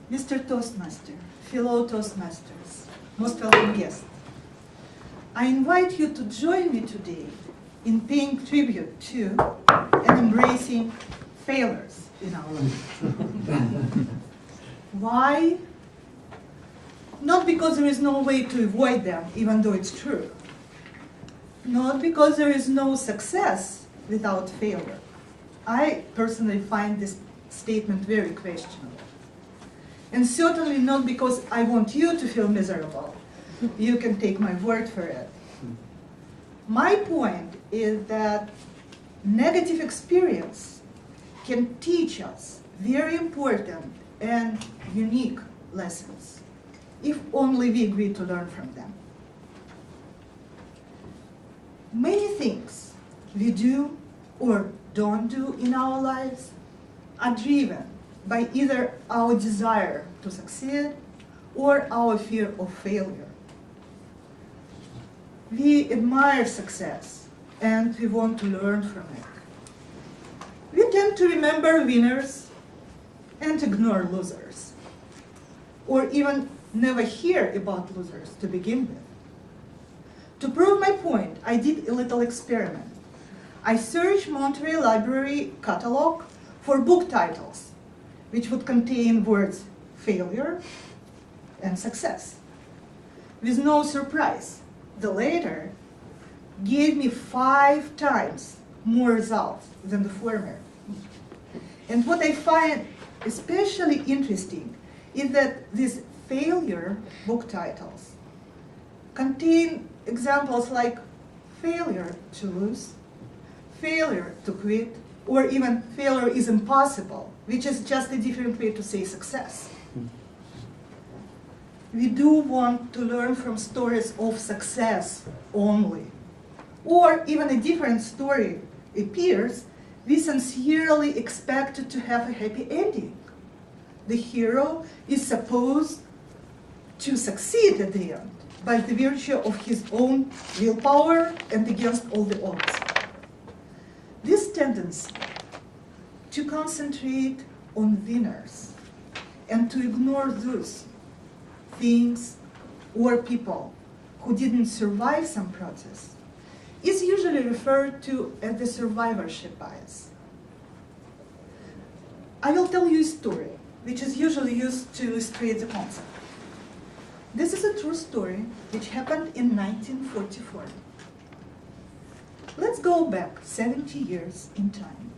Mr. Toastmaster, fellow Toastmasters, most welcome guests, I invite you to join me today in paying tribute to and embracing failures in our life. Why? Not because there is no way to avoid them, even though it's true. Not because there is no success without failure. I personally find this statement very questionable. And certainly not because I want you to feel miserable. You can take my word for it. My point is that negative experience can teach us very important and unique lessons, if only we agree to learn from them. Many things we do or don't do in our lives are driven by either our desire to succeed or our fear of failure. We admire success and we want to learn from it. We tend to remember winners and ignore losers, or even never hear about losers to begin with. To prove my point, I did a little experiment. I searched Monterey Library catalog for book titles which would contain words failure and success. With no surprise, the latter gave me 5 times more results than the former. And what I find especially interesting is that these failure book titles contain examples like failure to lose, failure to quit, or even failure is impossible, which is just a different way to say success. We do want to learn from stories of success only, or even a different story appears, we sincerely expect it to have a happy ending. The hero is supposed to succeed at the end by the virtue of his own willpower and against all the odds. This tendency to concentrate on winners and to ignore those things or people who didn't survive some process is usually referred to as the survivorship bias. I will tell you a story which is usually used to illustrate the concept. This is a true story which happened in 1944. Let's go back 70 years in time.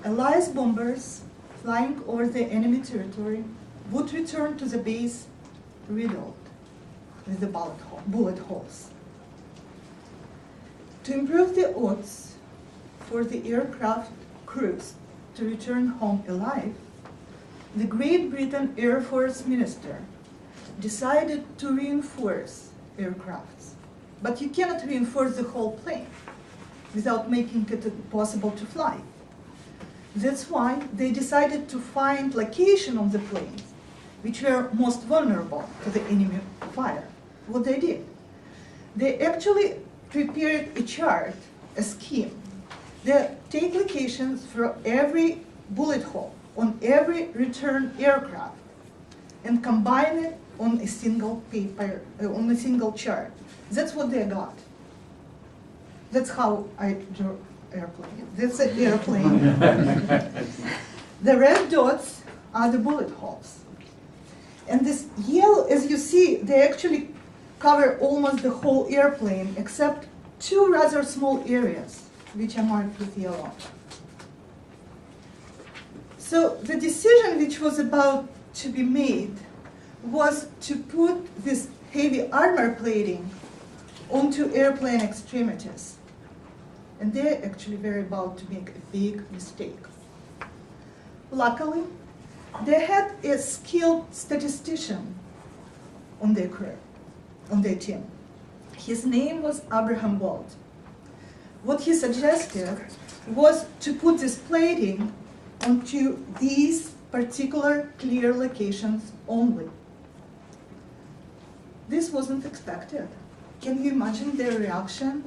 Allies bombers flying over the enemy territory would return to the base riddled with the bullet holes. To improve the odds for the aircraft crews to return home alive, the Great Britain Air Force Minister decided to reinforce aircrafts. But you cannot reinforce the whole plane without making it possible to fly. That's why they decided to find location on the planes which were most vulnerable to the enemy fire. What they did, they actually prepared a chart, a scheme. They take locations for every bullet hole on every return aircraft and combine it on a single paper, on a single chart. That's what they got. That's how I drew airplane. That's an airplane. The red dots are the bullet holes. And this yellow, as you see, they actually cover almost the whole airplane except 2 rather small areas, which are marked with yellow. So the decision which was about to be made was to put this heavy armor plating onto airplane extremities. And they actually were about to make a big mistake. Luckily, they had a skilled statistician on their crew, on their team. His name was Abraham Wald. What he suggested was to put this plating onto these particular clear locations only. This wasn't expected. Can you imagine their reaction?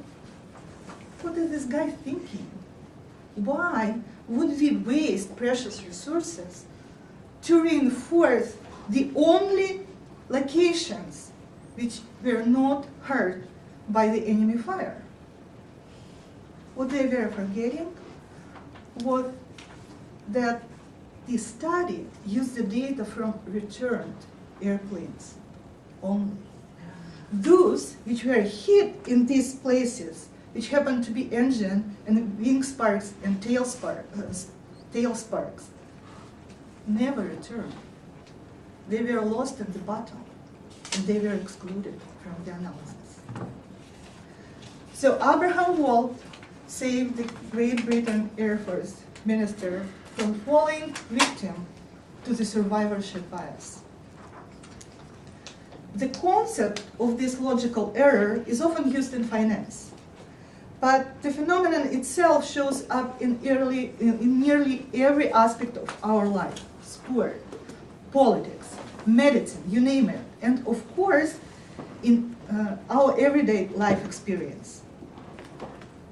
What is this guy thinking? Why would we waste precious resources to reinforce the only locations which were not hurt by the enemy fire? What they were forgetting was that the study used the data from returned airplanes only. Those which were hit in these places, which happened to be engine and wing sparks and tail sparks, never returned. They were lost in the battle, and they were excluded from the analysis. So Abraham Wald saved the Great Britain Air Force minister from falling victim to the survivorship bias. The concept of this logical error is often used in finance, but the phenomenon itself shows up in nearly every aspect of our life: sport, politics, medicine, you name it, and of course in our everyday life experience.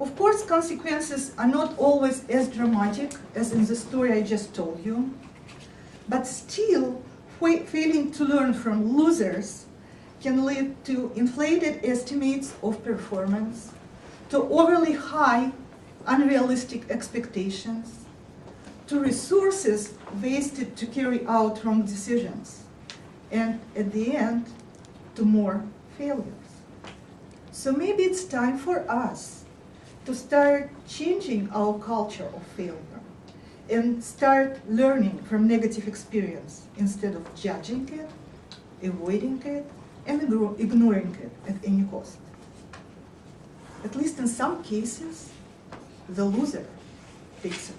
Of course, consequences are not always as dramatic as in the story I just told you, but still, failing to learn from losers can lead to inflated estimates of performance, to overly high, unrealistic expectations, to resources wasted to carry out wrong decisions, and at the end, to more failures. So maybe it's time for us to start changing our culture of failure and start learning from negative experience instead of judging it, avoiding it, and ignoring it at any cost. At least in some cases, the loser takes it.